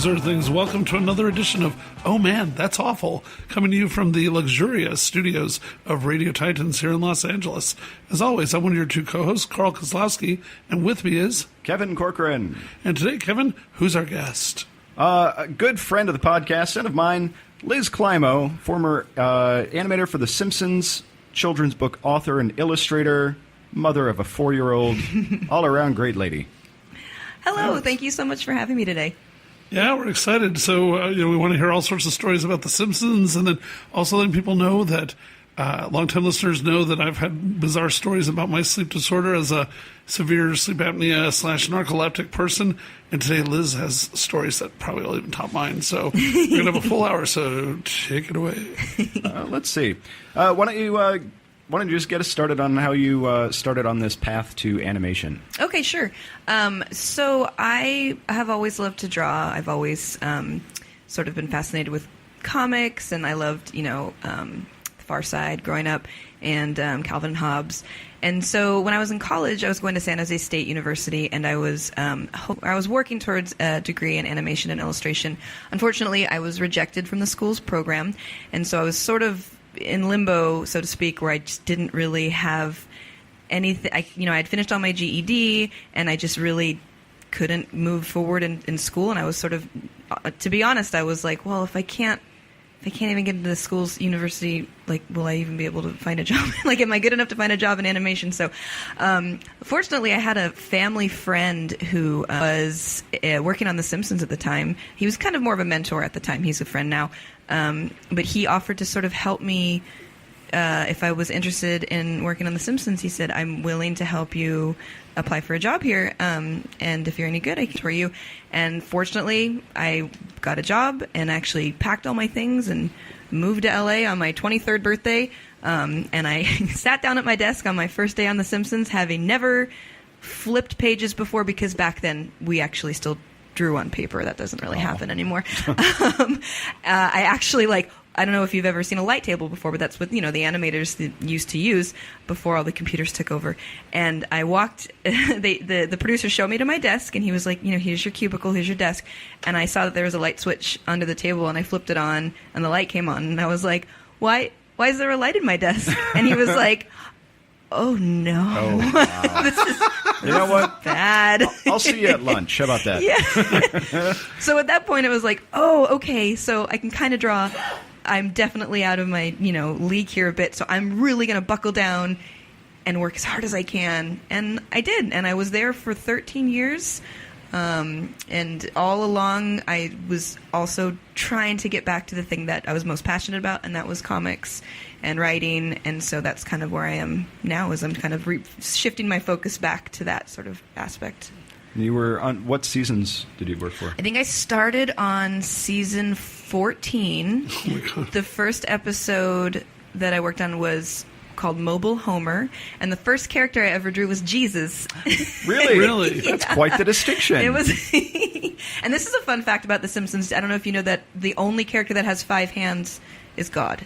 Greetings, Earthlings. Welcome to another edition of Oh Man, That's Awful, coming to you from the luxurious studios of Radio Titans here in Los Angeles. As always, I'm one of your two co-hosts, Carl Kozlowski, and with me is... Kevin Corcoran. And today, Kevin, who's our guest? A good friend of the podcast, and of mine, Liz Climo, former animator for The Simpsons, children's book author and illustrator, mother of a 4-year-old, all-around great lady. Hello, thank you so much for having me today. Yeah, we're excited. So, we want to hear all sorts of stories about The Simpsons, and then also letting people know that longtime listeners know that I've had bizarre stories about my sleep disorder as a severe sleep apnea / narcoleptic person. And today Liz has stories that probably will even top mine. So we're going to have a full hour, so take it away. Let's see. Why don't you just get us started on how you started on this path to animation? Okay, sure. So I have always loved to draw. I've always sort of been fascinated with comics, and I loved, Far Side growing up, and Calvin and Hobbes. And so when I was in college, I was going to San Jose State University, and I was working towards a degree in animation and illustration. Unfortunately, I was rejected from the school's program, and so I was sort of in limbo, so to speak, where I just didn't really have anything. I had finished all my GED, and I just really couldn't move forward in school. And I was sort of, to be honest, I was like, well, if I can't even get into the school's university, like, will I even be able to find a job? Like, am I good enough to find a job in animation? So, fortunately, I had a family friend who was working on The Simpsons at the time. He was kind of more of a mentor at the time. He's a friend now. But he offered to sort of help me if I was interested in working on The Simpsons. He said, I'm willing to help you apply for a job here, and if you're any good, I can tour you. And fortunately, I got a job and actually packed all my things and moved to LA on my 23rd birthday, and I sat down at my desk on my first day on The Simpsons, having never flipped pages before, because back then we actually still drew on paper. That doesn't really happen anymore. I actually, I don't know if you've ever seen a light table before, but that's what, the animators used to use before all the computers took over. And I walked, the producer showed me to my desk, and he was like, here's your cubicle, here's your desk. And I saw that there was a light switch under the table, and I flipped it on, and the light came on. And I was like, why is there a light in my desk? And he was like, oh, no. Oh, wow. This is what? Bad. I'll see you at lunch. How about that? Yeah. So at that point, it was like, oh, okay, so I can kind of draw. I'm definitely out of my, league here a bit, so I'm really going to buckle down and work as hard as I can. And I did, and I was there for 13 years. And all along, I was also trying to get back to the thing that I was most passionate about, and that was comics and writing. And so that's kind of where I am now, is I'm kind of shifting my focus back to that sort of aspect. You were on, what seasons did you work for? I think I started on season 14. Oh my God. The first episode that I worked on was called Mobile Homer, and the first character I ever drew was Jesus. Really? Really? Yeah. That's quite the distinction. It was, and this is a fun fact about The Simpsons. I don't know if you know that the only character that has 5 hands is God.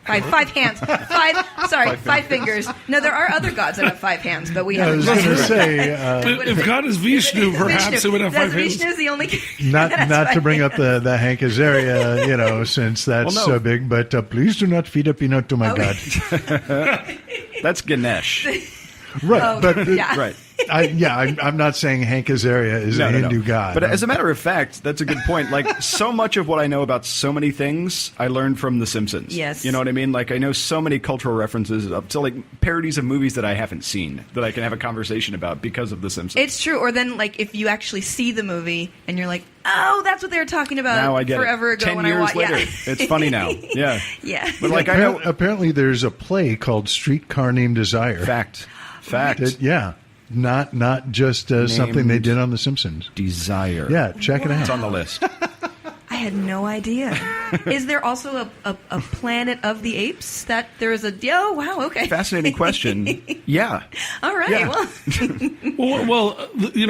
Five hands. Five fingers. No, there are other gods that have 5 hands, but we have. I was going to say, if God is Vishnu, perhaps it would have 5 hands. Vishnu is the only character not to bring up the Hank Azaria, since that's so big, but please do not feed a peanut to my God. That's Ganesh. Right, but yeah. Right. I'm not saying Hank Azaria is a Hindu god. But as a matter of fact, that's a good point. Like, so much of what I know about so many things, I learned from The Simpsons. Yes. You know what I mean? Like, I know so many cultural references up to, parodies of movies that I haven't seen that I can have a conversation about because of The Simpsons. It's true. Or then, if you actually see the movie and you're like, oh, that's what they were talking about now I get forever it. ago 10 when years I watched. later. Yeah. It's funny now. Yeah. Yeah. But, I know... Apparently there's a play called Streetcar Named Desire. Fact. Not just something they did on The Simpsons. Desire. Yeah, check it out. It's on the list. I had no idea. Is there also a Planet of the Apes? That there is a... Oh, wow, okay. Fascinating question. Yeah. All right, Yeah. well...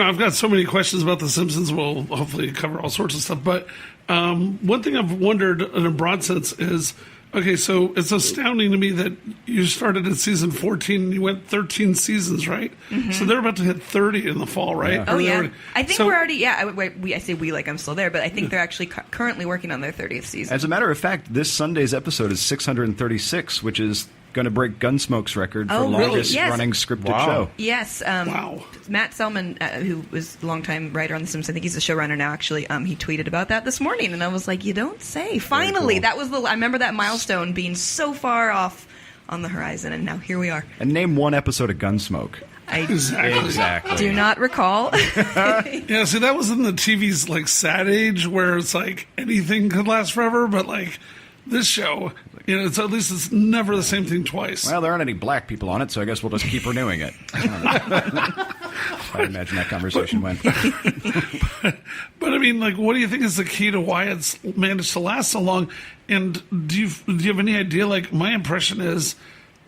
I've got so many questions about The Simpsons. We'll hopefully cover all sorts of stuff. But one thing I've wondered in a broad sense is, Okay, so it's astounding to me that you started at season 14 and you went 13 seasons, right? Mm-hmm. So they're about to hit 30 in the fall, right? Yeah. Oh, yeah. I think we're already, I say we like I'm still there, but I think they're actually currently working on their 30th season. As a matter of fact, this Sunday's episode is 636, which is going to break Gunsmoke's record for longest running scripted show. Yes. Wow. Matt Selman, who was a longtime writer on The Simpsons, I think he's a showrunner now, actually, he tweeted about that this morning, and I was like, you don't say. Finally, cool. That was I remember that milestone being so far off on the horizon, and now here we are. And name one episode of Gunsmoke. Exactly. Do not recall. Yeah, see, that was in the TV's like sad age where it's like anything could last forever, but like this show, it's at least it's never the same thing twice. Well, there aren't any black people on it, so I guess we'll just keep renewing it. I imagine that conversation went. But I mean, like, what do you think is the key to why it's managed to last so long? And do you have any idea? Like, my impression is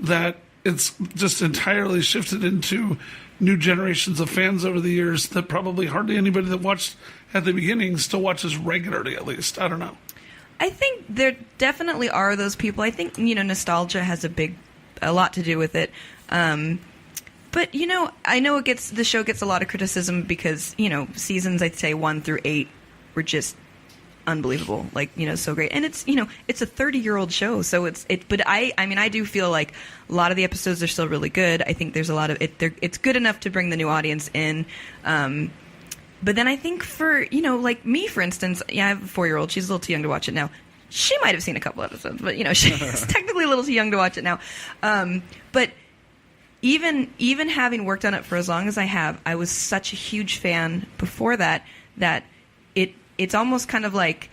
that it's just entirely shifted into new generations of fans over the years that probably hardly anybody that watched at the beginning still watches regularly, at least. I don't know. I think there definitely are those people. I think, nostalgia has a lot to do with it. But, I know the show gets a lot of criticism because, seasons, I'd say 1 through 8 were just unbelievable. Like, so great. And it's, it's a 30-year-old show. So but I do feel like a lot of the episodes are still really good. I think there's a lot of it's good enough to bring the new audience in. But then I think for, like me, for instance, I have a 4-year-old. She's a little too young to watch it now. She might have seen a couple episodes, but, she's technically a little too young to watch it now. But even having worked on it for as long as I have, I was such a huge fan before that it's almost kind of like,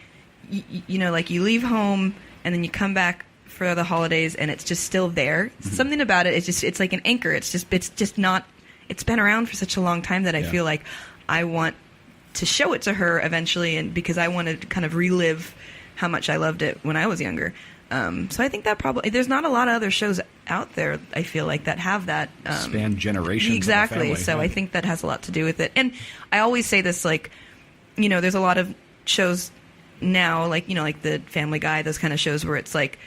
like you leave home and then you come back for the holidays and it's just still there. Mm-hmm. Something about it, it's like an anchor. It's just not, it's been around for such a long time that I feel like I want to show it to her eventually, and because I want to kind of relive how much I loved it when I was younger. So I think that probably there's not a lot of other shows out there, I feel like, that have that span generations. Exactly. So I think that has a lot to do with it. And I always say this, like, there's a lot of shows now, like like the Family Guy, those kind of shows where it's like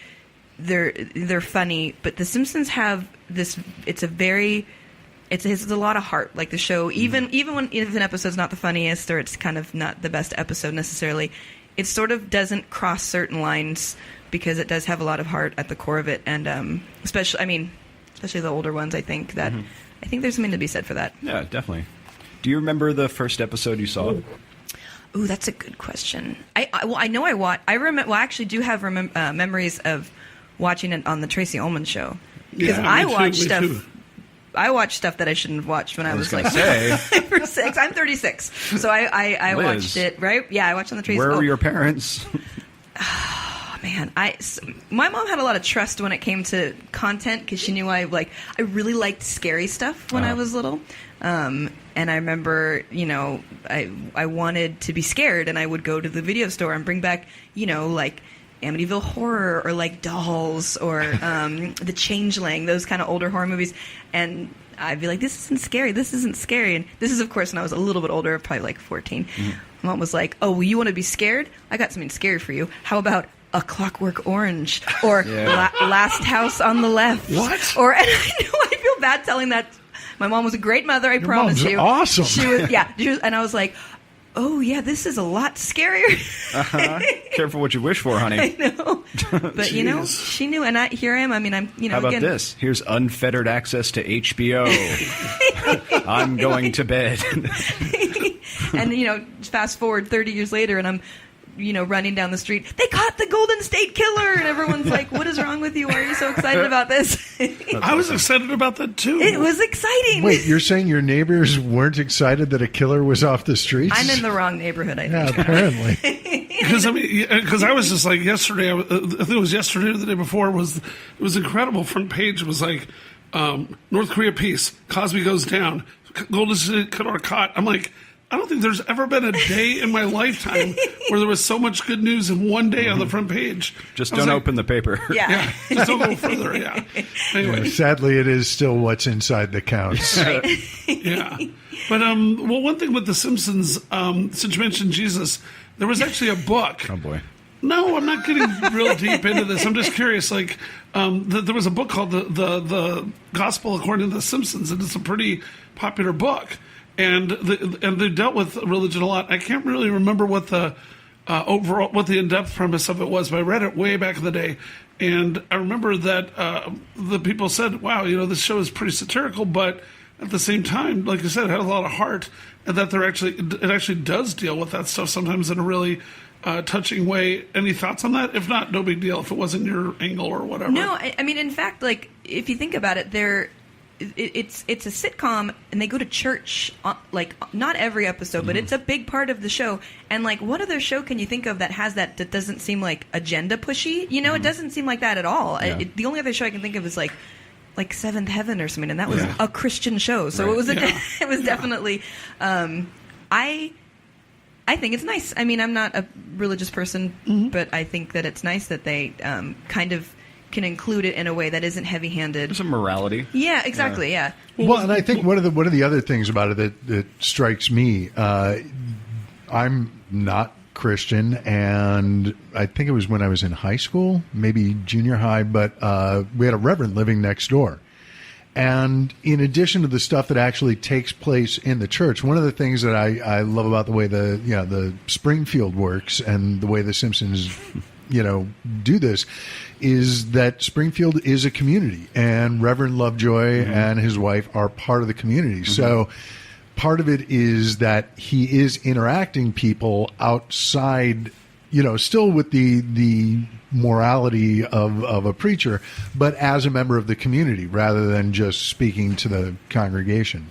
they're funny, but the Simpsons have this. It's a lot of heart. Like the show, even if an episode's not the funniest or it's kind of not the best episode necessarily, it sort of doesn't cross certain lines because it does have a lot of heart at the core of it. And especially the older ones, I think that I think there's something to be said for that. Yeah, definitely. Do you remember the first episode you saw? Ooh, that's a good question. I know I watched. I remember. Well, I actually do have memories of watching it on the Tracy Ullman show because I watched stuff. Too. I watched stuff that I shouldn't have watched when I was like 5 or 6. I'm 36, so I watched it. Right? Yeah, I watched on the Tracy. Where were your parents? Oh man, my mom had a lot of trust when it came to content because she knew I really liked scary stuff when I was little. And I remember, I wanted to be scared, and I would go to the video store and bring back, like Amityville Horror or like Dolls or The Changeling, those kind of older horror movies. And I'd be like, this isn't scary. And this is, of course, when I was a little bit older, probably like 14. Mm-hmm. Mom was like, oh, well, you want to be scared? I got something scary for you. How about A Clockwork Orange or Last House on the Left? What? And I know I feel bad telling that. My mom was a great mother, I promise you. Awesome. She was, and I was like, oh, yeah, this is a lot scarier. Careful what you wish for, honey. I know. But, she knew, and here I am. I mean, I'm, How about this? Here's unfettered access to HBO. I'm going to bed. And, fast forward 30 years later, and I'm, running down the street. They caught the Golden State Killer, and everyone's like, "What is wrong with you? Why are you so excited about this?" I was excited about that too. It was exciting. Wait, you're saying your neighbors weren't excited that a killer was off the streets? I'm in the wrong neighborhood, I think. Yeah, apparently. Because I was just like yesterday. I think it was yesterday or the day before. It was incredible. Front page was like North Korea peace. Cosby goes down. Golden State Killer caught. I'm like, I don't think there's ever been a day in my lifetime where there was so much good news in one day on the front page. Just don't open the paper. Yeah. Just don't go further, yeah. Anyway. Sadly, it is still what's inside that counts. Yeah. But, one thing with The Simpsons, since you mentioned Jesus, there was actually a book. Oh, boy. No, I'm not getting real deep into this. I'm just curious. Like, there was a book called the Gospel According to the Simpsons, and it's a pretty popular book. And they dealt with religion a lot. I can't really remember what the what the in-depth premise of it was, but I read it way back in the day. And I remember that the people said, "Wow, this show is pretty satirical, but at the same time, like you said, it had a lot of heart, and that it actually does deal with that stuff sometimes in a really touching way." Any thoughts on that? If not, no big deal. If it wasn't your angle or whatever. No, I mean, in fact, like if you think about it, it's a sitcom, and they go to church like not every episode, but it's a big part of the show. And like, what other show can you think of that has that doesn't seem like agenda pushy? It doesn't seem like that at all. Yeah. The only other show I can think of is like Seventh Heaven or something, and that was a Christian show, so it was it was definitely. I think it's nice. I mean, I'm not a religious person, but I think that it's nice that they kind of can include it in a way that isn't heavy-handed. There's a morality. Yeah, exactly. Yeah. Well, and I think one of the other things about it that strikes me, I'm not Christian, and I think it was when I was in high school, maybe junior high, but we had a reverend living next door. And in addition to the stuff that actually takes place in the church, one of the things that I love about the way the Springfield works and the way the Simpsons do this is that Springfield is a community, and Reverend Lovejoy and his wife are part of the community. So part of it is that he is interacting people outside, still with the morality of a preacher, but as a member of the community rather than just speaking to the congregation.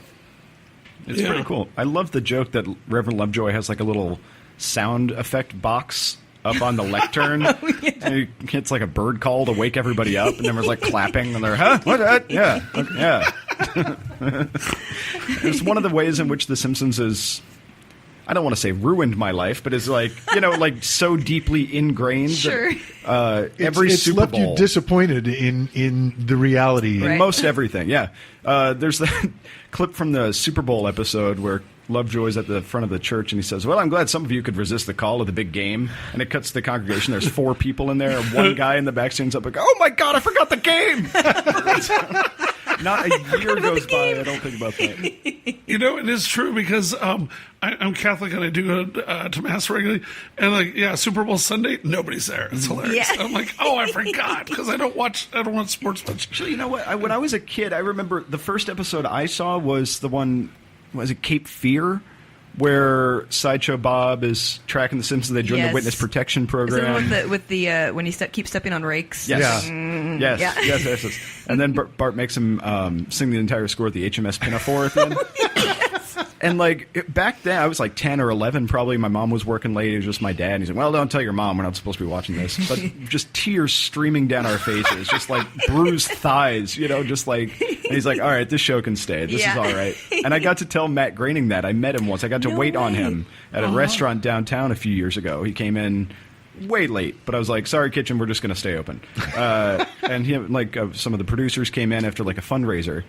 It's pretty cool. I love the joke that Reverend Lovejoy has like a little sound effect box up on the lectern. And he gets like a bird call to wake everybody up, and then there's like clapping, and they're, huh? What? Yeah. Yeah. It's one of the ways in which The Simpsons is, I don't want to say ruined my life, but is like, like so deeply ingrained. Sure. That, every it's Super left Bowl. you disappointed in the reality. Right. In most everything, yeah. There's that clip from the Super Bowl episode where Lovejoy's at the front of the church, and he says, "Well, I'm glad some of you could resist the call of the big game." And it cuts to the congregation. There's 4 people in there. One guy in the back stands up and goes, "Oh, my God, I forgot the game!" Not a year goes by, I don't think about that. It is true because I'm Catholic and I do go to Mass regularly. And Super Bowl Sunday, nobody's there. It's hilarious. Yeah. I'm like, oh, I forgot because I don't watch sports much. Actually, you know what? When I was a kid, I remember the first episode I saw was the one, was it Cape Fear? Where Sideshow Bob is tracking the Simpsons. They join the witness protection program. Is it with the when he keeps stepping on rakes? Yes. Yeah. Yes. And then Bart makes him sing the entire score at the HMS Pinafore at the end. And back then, I was like 10 or 11 probably. My mom was working late. It was just my dad. And he's like, "Well, don't tell your mom. We're not supposed to be watching this." But just tears streaming down our faces. Just like bruised thighs, just like... And he's like, "All right, this show can stay. This is all right." And I got to tell Matt Groening that. I met him once. I got to wait on him at a restaurant downtown a few years ago. He came in way late, but I was like, "Sorry, kitchen, we're just going to stay open." And he, some of the producers came in after a fundraiser.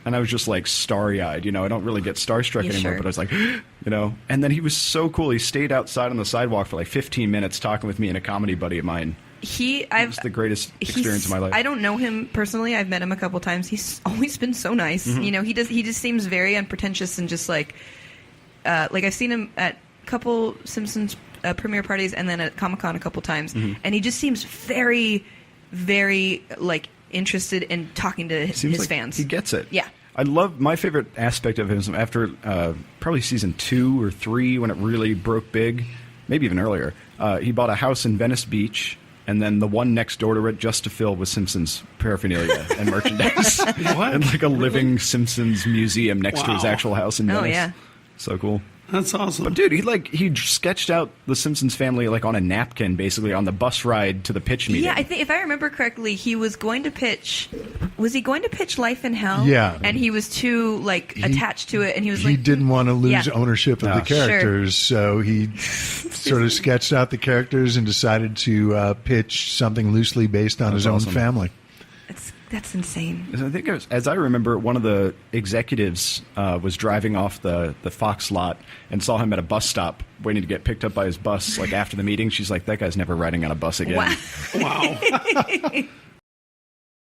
And I was just starry-eyed, I don't really get starstruck anymore, sure. but I was like, And then he was so cool. He stayed outside on the sidewalk for 15 minutes talking with me and a comedy buddy of mine. It's the greatest experience of my life. I don't know him personally. I've met him a couple times. He's always been so nice. He just seems very unpretentious and just I've seen him at a couple Simpsons premiere parties and then at Comic-Con a couple times, and he just seems very, very interested in talking to his fans. He gets it. Yeah. I love my favorite aspect of him after probably season 2 or 3 when it really broke big, maybe even earlier. He bought a house in Venice Beach, and then the one next door to it just to fill with Simpsons paraphernalia and merchandise. What? And a living Simpsons museum next to his actual house in Venice. Oh, yeah. So cool. That's awesome. But dude, he sketched out the Simpsons family on a napkin, basically on the bus ride to the pitch meeting. Yeah, I think if I remember correctly, he was going to pitch. Was he going to pitch Life in Hell? Yeah, and he was too attached to it, and he didn't want to lose ownership of the characters, so he sort of sketched out the characters and decided to pitch something loosely based on his own family. That's insane. I think as I remember, one of the executives was driving off the Fox lot and saw him at a bus stop waiting to get picked up by his bus. Like after the meeting, she's like, "That guy's never riding on a bus again." Wow. Wow.